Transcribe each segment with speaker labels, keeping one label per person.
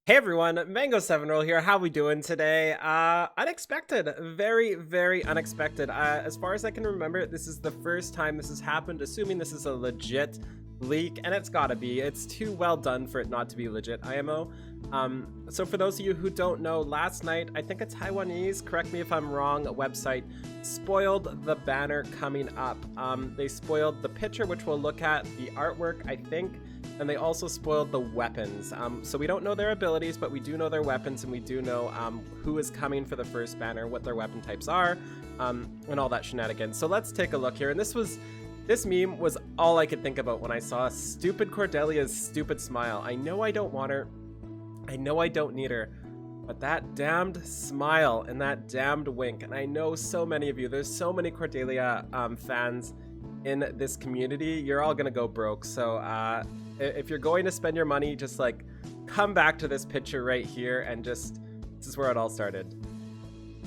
Speaker 1: Hey everyone, Mango 7 Roll here. How we doing today? Unexpected, very unexpected. As far as I can remember, this is the first time this has happened, assuming this is a legit leak, and it's gotta be. It's too well done for it not to be legit, IMO. So for those of you who don't know, last night, I think a Taiwanese, correct me if I'm wrong, website spoiled the banner coming up. They spoiled the picture, which we'll look at, the artwork, I think, and they also spoiled the weapons. So we don't know their abilities, but we do know their weapons, and we do know who is coming for the first banner, what their weapon types are, and all that shenanigans. So let's take a look here. And this meme was all I could think about when I saw stupid Cordelia's stupid smile. I know I don't want her. I know I don't need her. But that damned smile and that damned wink, and I know so many of you, there's so many Cordelia fans in this community, you're all gonna go broke. So if you're going to spend your money, just like come back to this picture right here, and just, this is where it all started.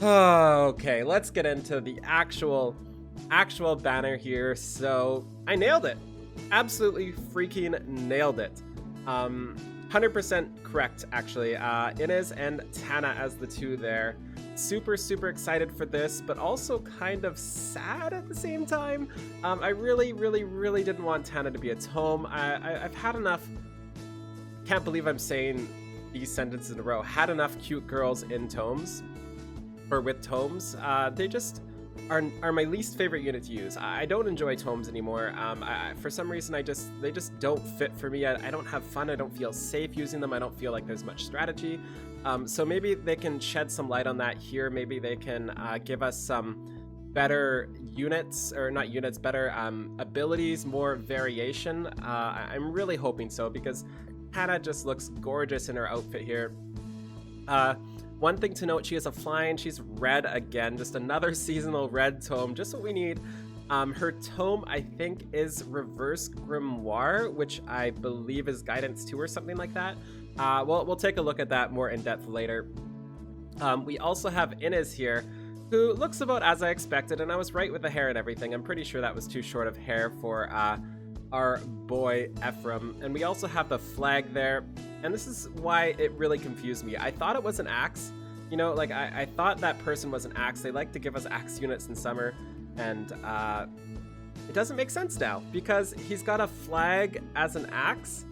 Speaker 1: Okay, let's get into the actual banner here. So I nailed it. Absolutely freaking nailed it. 100% correct, actually. Inez and Tana as the two there. Super excited for this, but also kind of sad at the same time. I really didn't want Tana to be a tome. I've had enough, can't believe I'm saying these sentences in a row, had enough cute girls in tomes, or with tomes. They just are my least favorite unit to use. I don't enjoy tomes anymore. For some reason, they just don't fit for me. I don't have fun. I don't feel safe using them. I don't feel like there's much strategy. So maybe they can shed some light on that here. Maybe they can give us some better units, or not units, better abilities, more variation. I'm really hoping so, because Hannah just looks gorgeous in her outfit here. One thing to note, she is a flying, she's red again, just another seasonal red tome, just what we need. Her tome, I think, is Reverse Grimoire, which I believe is Guidance 2 or something like that. We'll take a look at that more in depth later. We also have Inez here, who looks about as I expected, and I was right with the hair and everything. I'm pretty sure that was too short of hair for our boy Ephraim. And we also have the flag there, and this is why it really confused me. I thought it was an axe. You know, like I thought that person was an axe. They like to give us axe units in summer, and it doesn't make sense now, because he's got a flag as an axe.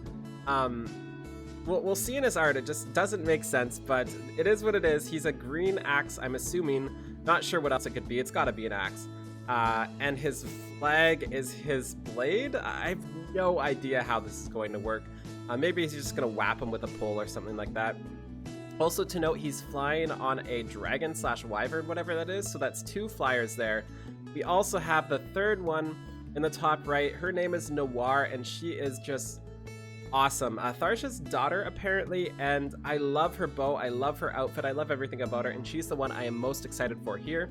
Speaker 1: We'll see in his art, it just doesn't make sense, but it is what it is. He's a green axe, I'm assuming. Not sure what else it could be. It's gotta be an axe. And his flag is his blade. I have no idea how this is going to work. Maybe he's just gonna whap him with a pole or something like that. Also to note, he's flying on a dragon / wyvern, whatever that is, so that's two flyers there. We also have the third one in the top right. Her name is Noire, and she is just awesome. Tharsha's daughter, apparently, and I love her bow, I love her outfit, I love everything about her, and she's the one I am most excited for here.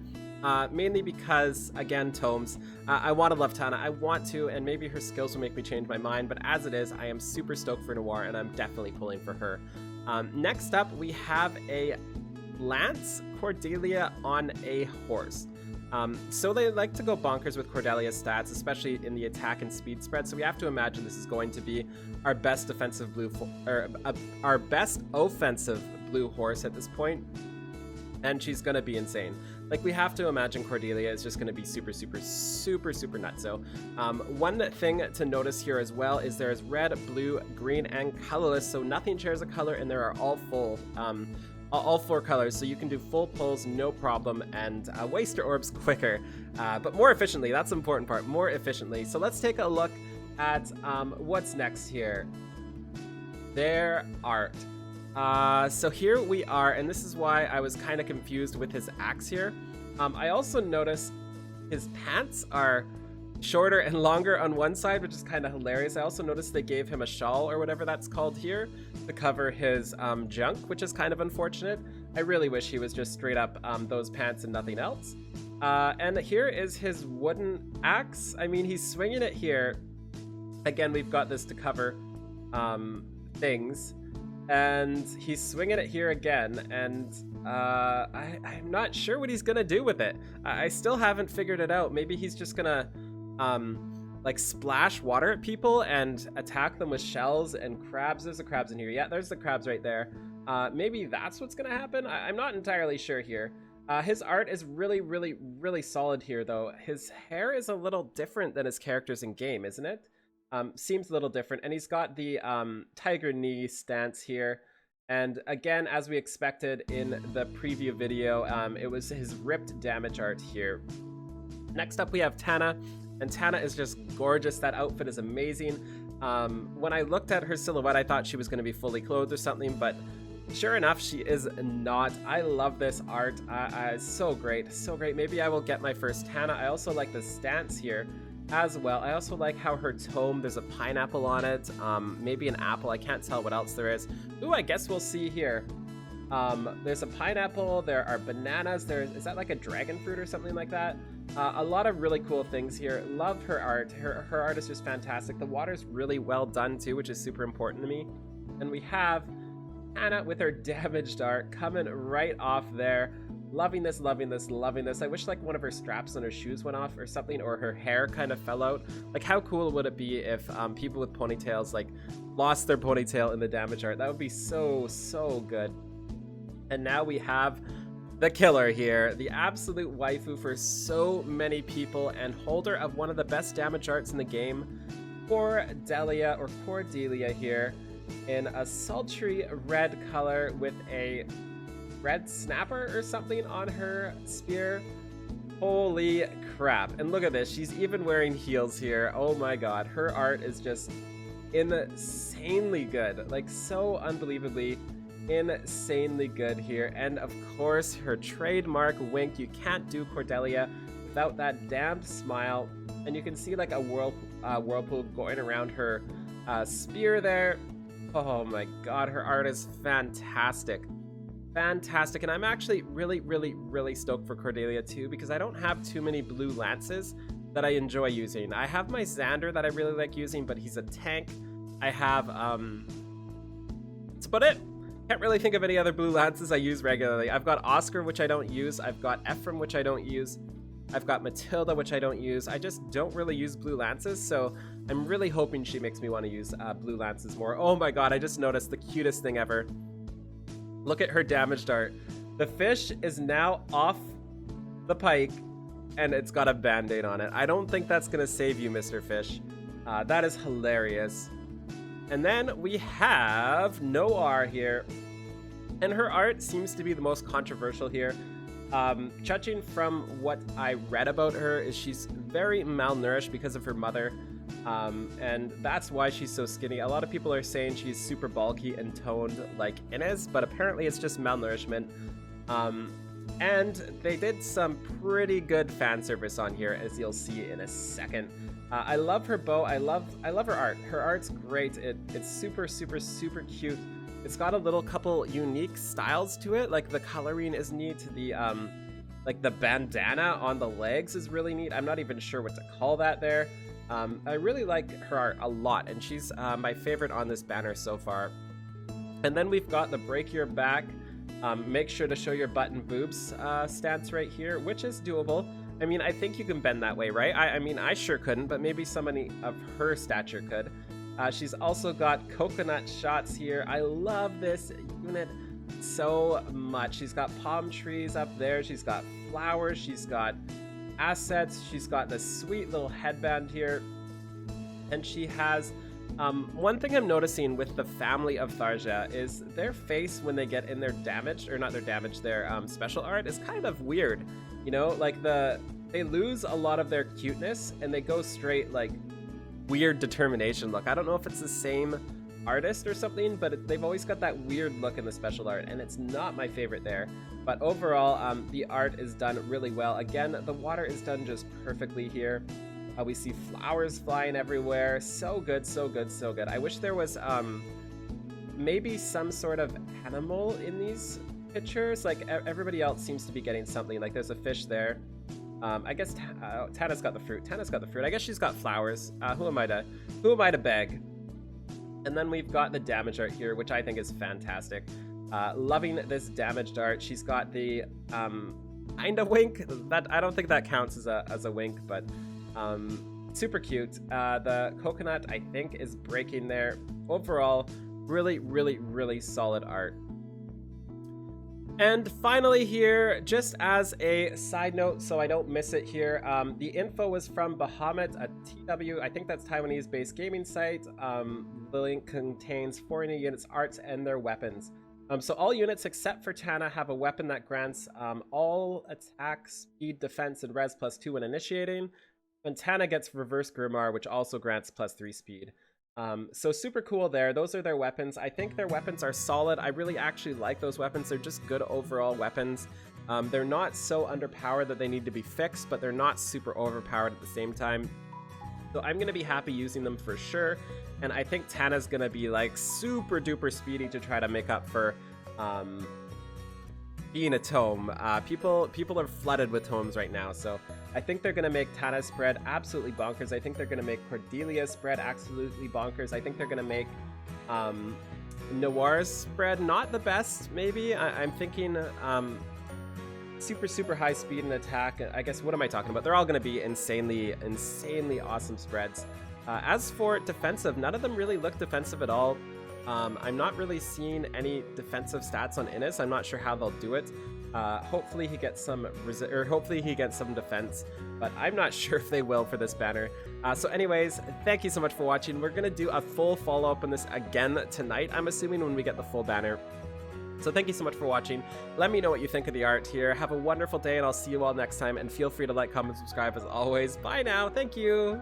Speaker 1: Mainly because, again, tomes, I want to love Tana, I want to, and maybe her skills will make me change my mind, but as it is, I am super stoked for Noire, and I'm definitely pulling for her. Next up, we have a Lance Cordelia on a horse. So they like to go bonkers with Cordelia's stats, especially in the attack and speed spread. So we have to imagine this is going to be our best defensive our best offensive blue horse at this point, and she's gonna be insane. Like, we have to imagine Cordelia is just gonna be super nuts. So one thing to notice here as well is there is red, blue, green, and colorless. So nothing shares a color, and there are all full. All four colors, so you can do full pulls, no problem, and waste your orbs quicker, but more efficiently. That's the important part, more efficiently. So let's take a look at what's next here. Their art. So here we are, and this is why I was kind of confused with his axe here. I also noticed his pants are shorter and longer on one side, which is kind of hilarious. I also noticed they gave him a shawl, or whatever that's called here, to cover his junk, which is kind of unfortunate. I really wish he was just straight up those pants and nothing else. And here is his wooden axe. I mean, he's swinging it here. Again, we've got this to cover things, and he's swinging it here again, and I'm not sure what he's gonna do with it. I still haven't figured it out. Maybe he's just gonna like splash water at people and attack them with shells and crabs. There's the crabs in here. Yeah, there's the crabs right there. Maybe that's what's gonna happen. I'm not entirely sure here. His art is really, really, really solid here, though. His hair is a little different than his characters in game, isn't it? Seems a little different, and he's got the tiger knee stance here. And again, as we expected in the preview video, it was his ripped damage art here. Next up, we have Tana, and Tana is just gorgeous. That outfit is amazing. When I looked at her silhouette, I thought she was going to be fully clothed or something, but sure enough, she is not. I love this art. It's so great, so great. Maybe I will get my first Tana. I also like the stance here as well. I also like how her tome, there's a pineapple on it, maybe an apple. I can't tell what else there is. Ooh, I guess we'll see here. There's a pineapple, there are bananas, is that like a dragon fruit or something like that? A lot of really cool things here. Love her art. Her art is just fantastic. The water's really well done too, which is super important to me. And we have Tana with her damaged art coming right off there. Loving this, loving this, loving this. I wish like one of her straps on her shoes went off or something, or her hair kind of fell out. Like, how cool would it be if people with ponytails like lost their ponytail in the damage art? That would be so, so good. And now we have the killer here, the absolute waifu for so many people and holder of one of the best damage arts in the game, Cordelia here, in a sultry red color with a red snapper or something on her spear. Holy crap. And look at this, she's even wearing heels here. Oh my god, her art is just insanely good, like so unbelievably insanely good here. And of course, her trademark wink. You can't do Cordelia without that damned smile. And you can see like a whirlpool going around her spear there. Oh my god, her art is fantastic. Fantastic. And I'm actually really, really, really stoked for Cordelia too, because I don't have too many blue lances that I enjoy using. I have my Xander that I really like using, but he's a tank. I have that's about it. Can't really think of any other blue lances I use regularly. I've got Oscar, which I don't use. I've got Ephraim, which I don't use. I've got Matilda, which I don't use. I just don't really use blue lances, so I'm really hoping she makes me want to use blue lances more. Oh my god, I just noticed the cutest thing ever. Look at her damaged art. The fish is now off the pike, and it's got a band-aid on it. I don't think that's going to save you, Mr. Fish. That is hilarious. And then we have Noire here, and her art seems to be the most controversial here. Judging from what I read about her, is she's very malnourished because of her mother, and that's why she's so skinny. A lot of people are saying she's super bulky and toned like Inez, but apparently it's just malnourishment. And they did some pretty good fan service on here, as you'll see in a second. I love her bow. I love her art. Her art's great. It's super, super, super cute. It's got a little couple unique styles to it. Like the coloring is neat. The like the bandana on the legs is really neat. I'm not even sure what to call that there. I really like her art a lot, and she's my favorite on this banner so far. And then we've got the break your back, make sure to show your butt and boobs stance right here, which is doable. I mean, I think you can bend that way, right? I mean, I sure couldn't, but maybe somebody of her stature could. She's also got coconut shots here. I love this unit so much. She's got palm trees up there. She's got flowers. She's got assets. She's got this sweet little headband here. And she has... one thing I'm noticing with the family of Tharja is their face when they get in their damaged, or not their damaged, their special art is kind of weird. You know, like they lose a lot of their cuteness and they go straight like weird determination look. I don't know if it's the same artist or something, but they've always got that weird look in the special art, and it's not my favorite there. But overall, the art is done really well. Again, the water is done just perfectly here. We see flowers flying everywhere. So good, so good, so good. I wish there was maybe some sort of animal in these pictures. Like everybody else seems to be getting something. Like there's a fish there. I guess Tana's got the fruit. Tana's got the fruit. I guess she's got flowers. Who am I to beg? And then we've got the damage art here, which I think is fantastic. Loving this damaged art. She's got the kinda wink. That I don't think that counts as a wink, but super cute. The coconut, I think, is breaking there. Overall, really, really, really solid art. And finally here, just as a side note, so I don't miss it here, the info was from Bahamut, a TW, I think that's Taiwanese-based gaming site. The link contains 4 new units' arts and their weapons. So all units except for Tana have a weapon that grants all attack, speed, defense, and res +2 when initiating. And Tana gets reverse Grimoire, which also grants +3 speed. So super cool there. Those are their weapons. I think their weapons are solid. I really actually like those weapons. They're just good overall weapons. They're not so underpowered that they need to be fixed, but they're not super overpowered at the same time. So I'm going to be happy using them for sure. And I think Tana's going to be like super duper speedy to try to make up for being a tome. People are flooded with tomes right now, so I think they're gonna make Tana's spread absolutely bonkers. I think they're gonna make Cordelia's spread absolutely bonkers. I think they're gonna make Noire's spread not the best, maybe. I'm thinking super high speed and attack. I guess, what am I talking about? They're all gonna be insanely awesome spreads. As for defensive, none of them really look defensive at all. I'm not really seeing any defensive stats on Innis. I'm not sure how they'll do it. Hopefully he gets some hopefully he gets some defense, but I'm not sure if they will for this banner. So anyways, thank you so much for watching. We're gonna do a full follow-up on this again tonight, I'm assuming, when we get the full banner. So thank you so much for watching. Let me know what you think of the art here. Have a wonderful day, and I'll see you all next time. And feel free to like, comment, subscribe as always. Bye now. Thank you.